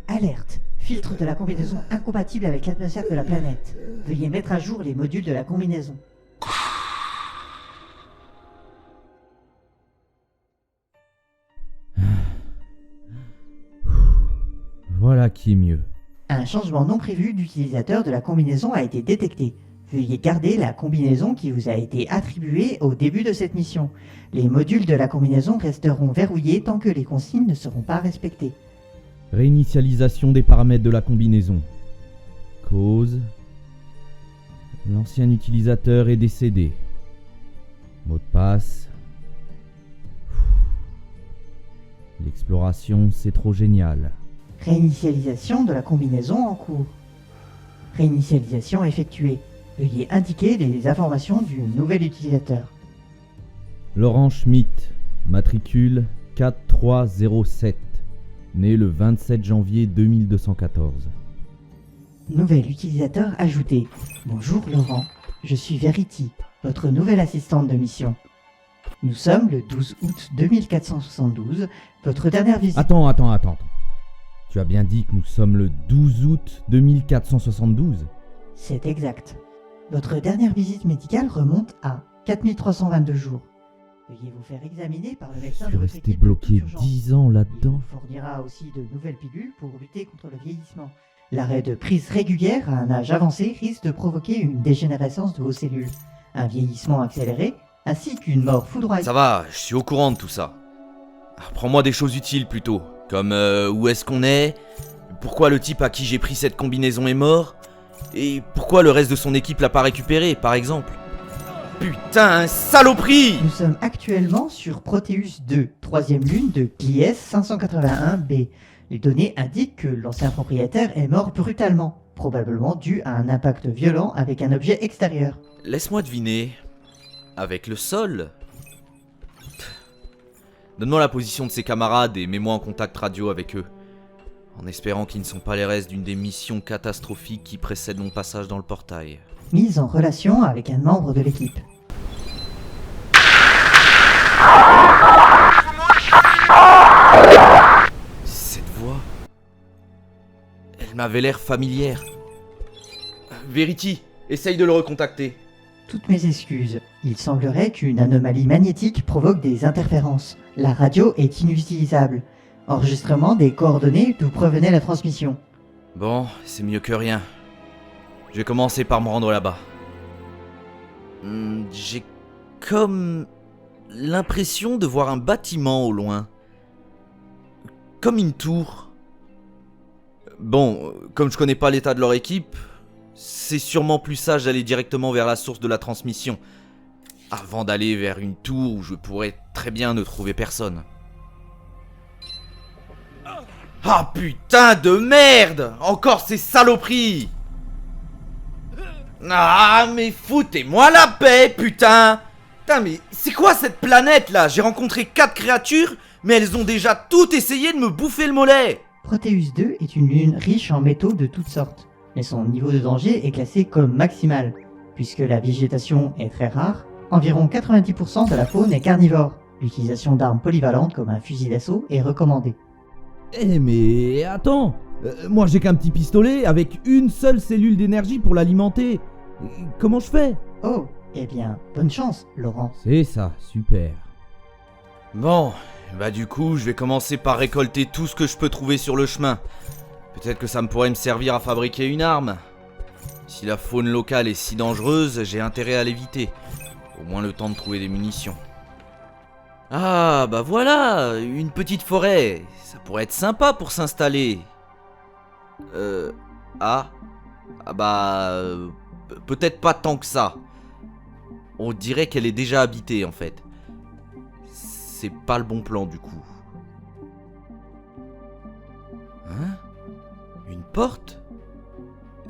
Alerte. Filtre de la combinaison incompatible avec l'atmosphère de la planète. Veuillez mettre à jour les modules de la combinaison. Voilà qui est mieux. Un changement non prévu d'utilisateur de la combinaison a été détecté. Veuillez garder la combinaison qui vous a été attribuée au début de cette mission. Les modules de la combinaison resteront verrouillés tant que les consignes ne seront pas respectées. Réinitialisation des paramètres de la combinaison. Cause. L'ancien utilisateur est décédé. Mot de passe. L'exploration, c'est trop génial. Réinitialisation de la combinaison en cours. Réinitialisation effectuée. Veuillez indiquer les informations du nouvel utilisateur. Laurent Schmitt, matricule 4307, né le 27 janvier 2214. Nouvel utilisateur ajouté. Bonjour Laurent, je suis Verity, votre nouvelle assistante de mission. Nous sommes le 12 août 2472, votre dernière visite... Attends. Tu as bien dit que nous sommes le 12 août 2472 ? C'est exact. Votre dernière visite médicale remonte à 4322 jours. Veuillez vous faire examiner par le médecin Je de suis votre resté équipe de bloqué toute urgence. 10 ans Il là-dedans. vous fournira aussi de nouvelles pilules pour lutter contre le vieillissement. L'arrêt de prise régulière à un âge avancé risque de provoquer une dégénérescence de vos cellules, un vieillissement accéléré, ainsi qu'une mort foudroyante. Ça va, je suis au courant de tout ça. Prends-moi des choses utiles plutôt, comme où est-ce qu'on est, pourquoi le type à qui j'ai pris cette combinaison est mort, et pourquoi le reste de son équipe l'a pas récupéré, par exemple. Putain, saloperie! Nous sommes actuellement sur Proteus 2, troisième lune de Glies 581b. Les données indiquent que l'ancien propriétaire est mort brutalement, probablement dû à un impact violent avec un objet extérieur. Laisse-moi deviner. Avec le sol? Donne-moi la position de ses camarades et mets-moi en contact radio avec eux. En espérant qu'ils ne sont pas les restes d'une des missions catastrophiques qui précèdent mon passage dans le portail. Mise en relation avec un membre de l'équipe. Cette voix... Elle m'avait l'air familière. Verity, essaye de le recontacter. Toutes mes excuses. Il semblerait qu'une anomalie magnétique provoque des interférences. La radio est inutilisable. Enregistrement des coordonnées d'où provenait la transmission. Bon, c'est mieux que rien. Je vais commencer par me rendre là-bas. J'ai comme l'impression de voir un bâtiment au loin. Comme une tour. Bon, comme je connais pas l'état de leur équipe, c'est sûrement plus sage d'aller directement vers la source de la transmission, avant d'aller vers une tour où je pourrais très bien ne trouver personne. Ah putain de merde! Encore ces saloperies! Ah mais foutez-moi la paix, putain! Putain mais c'est quoi cette planète là? J'ai rencontré 4 créatures, mais elles ont déjà toutes essayé de me bouffer le mollet! Proteus 2 est une lune riche en métaux de toutes sortes, mais son niveau de danger est classé comme maximal. Puisque la végétation est très rare, environ 90% de la faune est carnivore. L'utilisation d'armes polyvalentes comme un fusil d'assaut est recommandée. Eh mais attends, moi j'ai qu'un petit pistolet avec une seule cellule d'énergie pour l'alimenter. Comment je fais? Oh, eh bien, bonne chance, Laurent. C'est ça, super. Bon, bah du coup, je vais commencer par récolter tout ce que je peux trouver sur le chemin. Peut-être que ça me pourrait me servir à fabriquer une arme. Si la faune locale est si dangereuse, j'ai intérêt à l'éviter. Au moins le temps de trouver des munitions. Ah, bah voilà, une petite forêt. Ça pourrait être sympa pour s'installer. Ah. Ah bah... peut-être pas tant que ça. On dirait qu'elle est déjà habitée en fait. C'est pas le bon plan du coup. Hein? Une porte?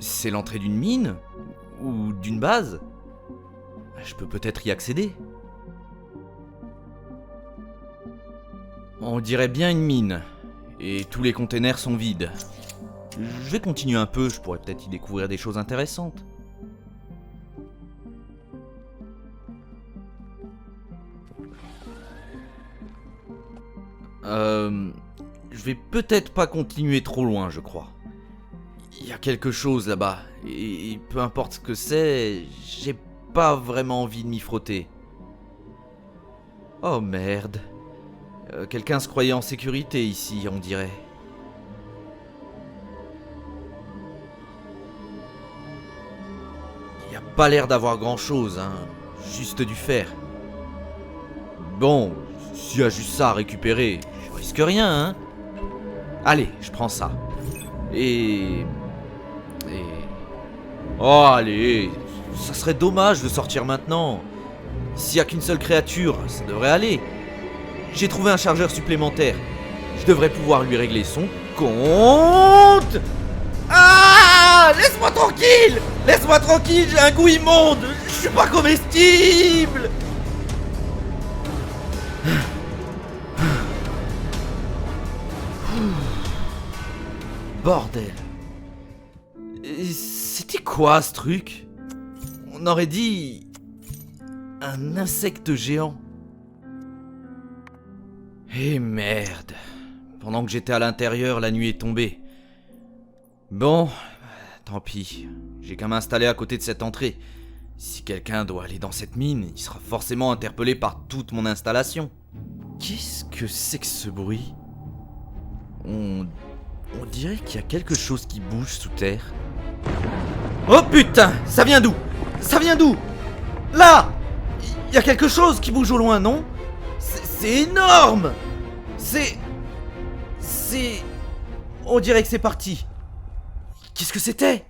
C'est l'entrée d'une mine? Ou d'une base? Je peux peut-être y accéder. On dirait bien une mine. Et tous les containers sont vides. Je vais continuer un peu, je pourrais peut-être y découvrir des choses intéressantes. je vais peut-être pas continuer trop loin, je crois. Il y a quelque chose là-bas, et peu importe ce que c'est, j'ai pas vraiment envie de m'y frotter. Oh merde. Quelqu'un se croyait en sécurité ici, on dirait. Il n'y a pas l'air d'avoir grand-chose, hein. Juste du fer. Bon, s'il y a juste ça à récupérer, je risque rien, hein. Allez, je prends ça. Et... Oh, allez, ça serait dommage de sortir maintenant. S'il n'y a qu'une seule créature, ça devrait aller. J'ai trouvé un chargeur supplémentaire. Je devrais pouvoir lui régler son compte. Ah! Laisse-moi tranquille! Laisse-moi tranquille, j'ai un goût immonde! Je suis pas comestible! Bordel. C'était quoi ce truc? On aurait dit... un insecte géant. Eh merde. Pendant que j'étais à l'intérieur, la nuit est tombée. Bon, tant pis. J'ai qu'à m'installer à côté de cette entrée. Si quelqu'un doit aller dans cette mine, il sera forcément interpellé par toute mon installation. Qu'est-ce que c'est que ce bruit? On dirait qu'il y a quelque chose qui bouge sous terre. Oh putain! Ça vient d'où? Ça vient d'où? Là! Il y a quelque chose qui bouge au loin, non? C'est énorme! C'est... On dirait que c'est parti. Qu'est-ce que c'était?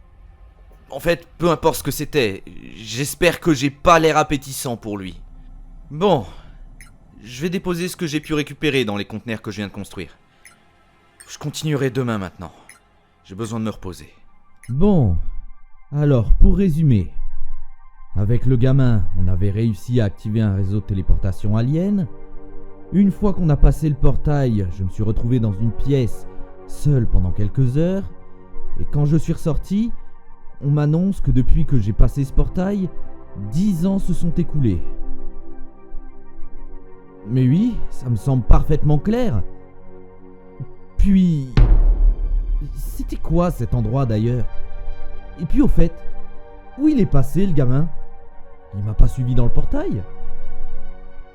En fait, peu importe ce que c'était, j'espère que j'ai pas l'air appétissant pour lui. Bon, je vais déposer ce que j'ai pu récupérer dans les conteneurs que je viens de construire. Je continuerai demain maintenant. J'ai besoin de me reposer. Bon, alors pour résumer, avec le gamin, on avait réussi à activer un réseau de téléportation alien. Une fois qu'on a passé le portail, je me suis retrouvé dans une pièce, seul pendant quelques heures. Et quand je suis ressorti, on m'annonce que depuis que j'ai passé ce portail, 10 ans se sont écoulés. Mais oui, ça me semble parfaitement clair. Puis... c'était quoi cet endroit d'ailleurs? Et puis au fait, où il est passé le gamin? Il m'a pas suivi dans le portail?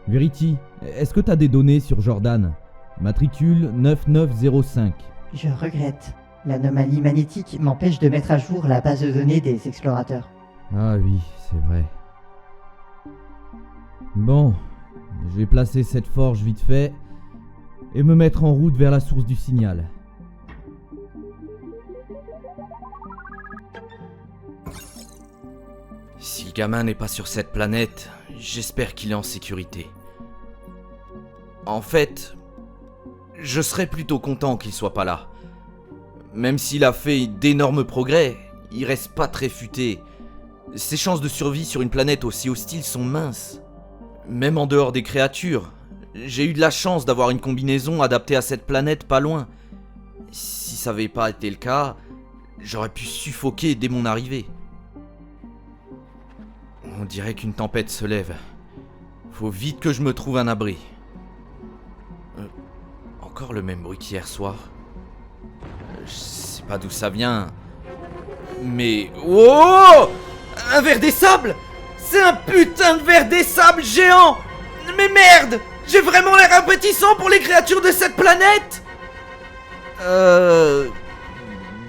Verity, est-ce que t'as des données sur Jordan? Matricule 9905. Je regrette. L'anomalie magnétique m'empêche de mettre à jour la base de données des explorateurs. Ah oui, c'est vrai. Bon, je vais placer cette forge vite fait et me mettre en route vers la source du signal. Si le gamin n'est pas sur cette planète, j'espère qu'il est en sécurité. En fait, je serais plutôt content qu'il soit pas là. Même s'il a fait d'énormes progrès, il reste pas très futé. Ses chances de survie sur une planète aussi hostile sont minces. Même en dehors des créatures, j'ai eu de la chance d'avoir une combinaison adaptée à cette planète pas loin. Si ça avait pas été le cas, j'aurais pu suffoquer dès mon arrivée. On dirait qu'une tempête se lève. Faut vite que je me trouve un abri. Encore le même bruit qu'hier soir. Je sais pas d'où ça vient. Mais... Oh! Un ver des sables! C'est un putain de ver des sables géant! Mais merde! J'ai vraiment l'air appétissant pour les créatures de cette planète?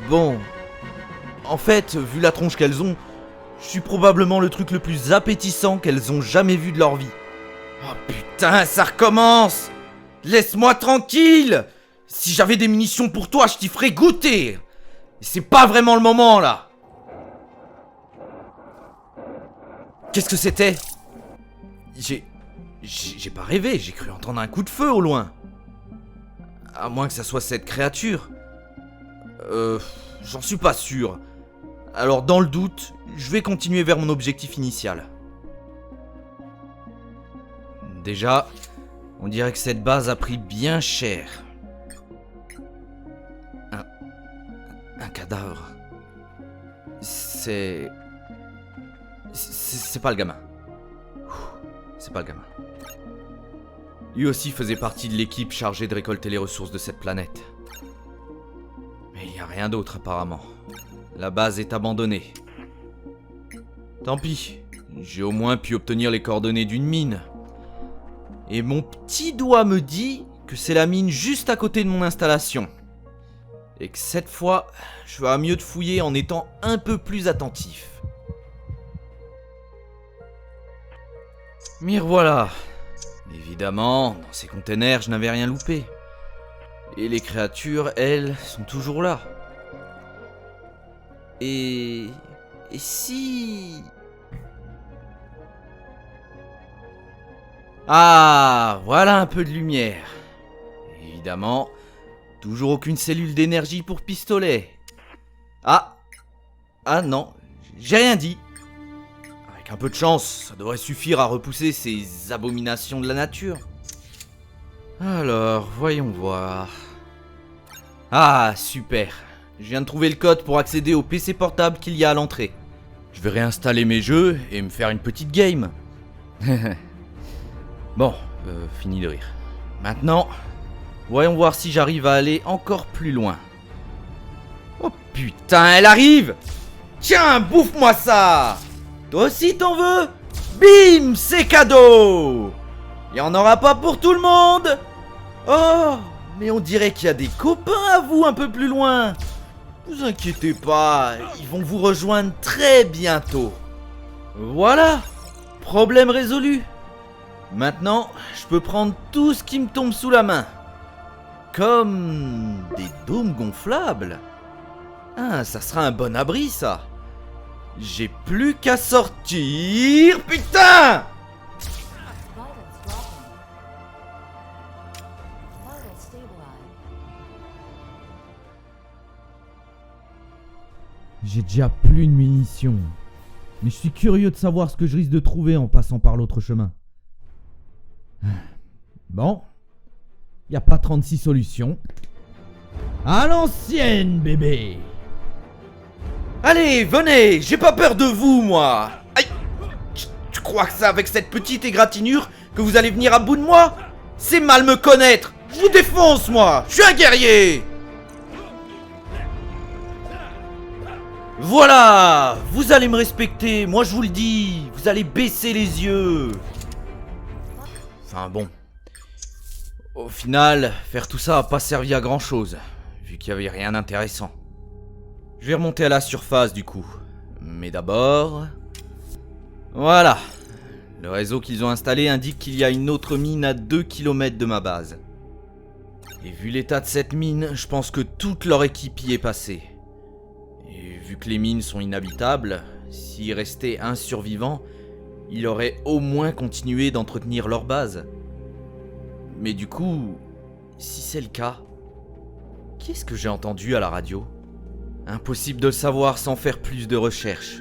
Bon... En fait, vu la tronche qu'elles ont, je suis probablement le truc le plus appétissant qu'elles ont jamais vu de leur vie. Oh putain, ça recommence! Laisse-moi tranquille! Si j'avais des munitions pour toi, je t'y ferais goûter! C'est pas vraiment le moment, là! Qu'est-ce que c'était? J'ai pas rêvé, j'ai cru entendre un coup de feu au loin. À moins que ça soit cette créature. J'en suis pas sûr. Alors dans le doute, je vais continuer vers mon objectif initial. Déjà, on dirait que cette base a pris bien cher. Un cadavre. C'est pas le gamin. C'est pas le gamin. Lui aussi faisait partie de l'équipe chargée de récolter les ressources de cette planète. Mais il n'y a rien d'autre apparemment. La base est abandonnée. Tant pis, j'ai au moins pu obtenir les coordonnées d'une mine. Et mon petit doigt me dit que c'est la mine juste à côté de mon installation. Et que cette fois, je ferai mieux de fouiller en étant un peu plus attentif. M'y revoilà. Évidemment, dans ces containers, je n'avais rien loupé. Et les créatures, elles, sont toujours là. Et si... Ah, voilà un peu de lumière. Évidemment, toujours aucune cellule d'énergie pour pistolet. Ah non, j'ai rien dit. Avec un peu de chance, ça devrait suffire à repousser ces abominations de la nature. Alors, voyons voir. Ah, super. Je viens de trouver le code pour accéder au PC portable qu'il y a à l'entrée. Je vais réinstaller mes jeux et me faire une petite game. Bon, fini de rire. Maintenant, voyons voir si j'arrive à aller encore plus loin. Oh putain, elle arrive! Tiens, bouffe-moi ça! Toi aussi t'en veux? Bim, c'est cadeau! Y en aura pas pour tout le monde! Oh, mais on dirait qu'il y a des copains à vous un peu plus loin. Vous inquiétez pas, ils vont vous rejoindre très bientôt. Voilà, problème résolu. Maintenant, je peux prendre tout ce qui me tombe sous la main. Comme des dômes gonflables. Ah, ça sera un bon abri, ça. J'ai plus qu'à sortir. Putain! J'ai déjà plus de munitions. Mais je suis curieux de savoir ce que je risque de trouver en passant par l'autre chemin. Bon. Y a pas 36 solutions. À l'ancienne, bébé! Allez, venez, j'ai pas peur de vous, moi. Aïe! Tu crois que c'est avec cette petite égratignure que vous allez venir à bout de moi? C'est mal me connaître. Je vous défonce, moi. Je suis un guerrier. Voilà, vous allez me respecter, moi je vous le dis. Vous allez baisser les yeux. Enfin bon. Au final, faire tout ça a pas servi à grand chose, vu qu'il y avait rien d'intéressant. Je vais remonter à la surface du coup. Mais d'abord... Voilà. Le réseau qu'ils ont installé indique qu'il y a une autre mine à 2 km de ma base. Et vu l'état de cette mine, je pense que toute leur équipe y est passée. Et vu que les mines sont inhabitables, s'il restait un survivant, il aurait au moins continué d'entretenir leur base. Mais du coup, si c'est le cas, qu'est-ce que j'ai entendu à la radio ? Impossible de le savoir sans faire plus de recherches.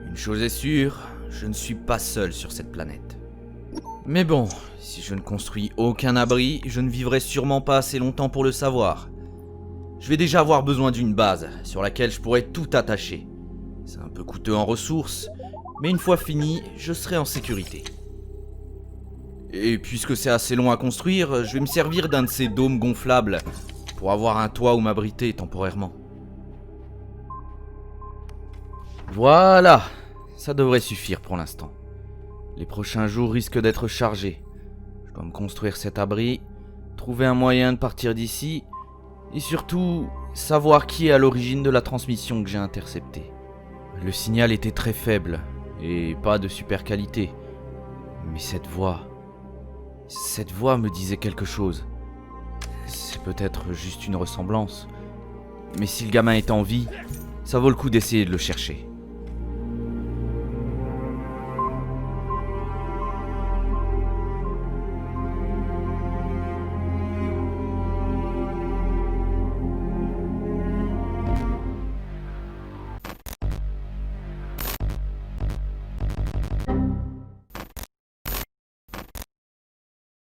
Une chose est sûre, je ne suis pas seul sur cette planète. Mais bon, si je ne construis aucun abri, je ne vivrai sûrement pas assez longtemps pour le savoir. Je vais déjà avoir besoin d'une base sur laquelle je pourrai tout attacher. C'est un peu coûteux en ressources, mais une fois fini, je serai en sécurité. Et puisque c'est assez long à construire, je vais me servir d'un de ces dômes gonflables pour avoir un toit où m'abriter temporairement. Voilà, ça devrait suffire pour l'instant. Les prochains jours risquent d'être chargés. Je dois me construire cet abri, trouver un moyen de partir d'ici, et surtout, savoir qui est à l'origine de la transmission que j'ai interceptée. Le signal était très faible, et pas de super qualité. Mais cette voix me disait quelque chose. C'est peut-être juste une ressemblance. Mais si le gamin est en vie, ça vaut le coup d'essayer de le chercher.